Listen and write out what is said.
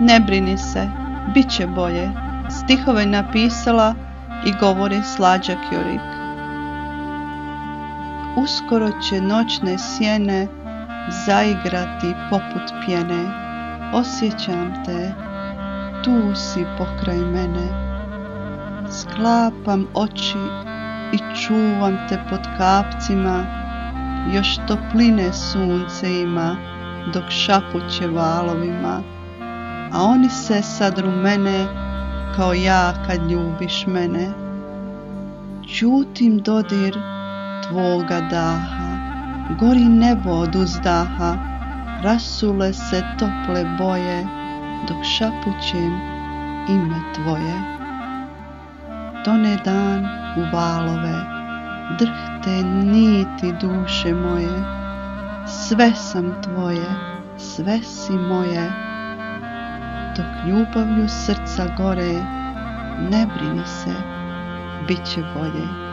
Ne brini se, bit će bolje. Stihove napisala i govori Slađa Kjorik. Uskoro će noćne sjene zaigrati poput pjene. Osjećam te, tu si pokraj mene. Sklapam oči i čuvam te pod kapcima. Još topline sunce ima dok šapuće valovima. A oni se sad rumene kao ja kad ljubiš mene. Čutim dodir tvoga daha, gori nebo od uzdaha, rasule se tople boje dok šapućem ime tvoje. Tone dan u valove, drhte niti duše moje, sve sam tvoje, sve si moje. Dok ljubavlju srca gore, ne brini se, bit će bolje.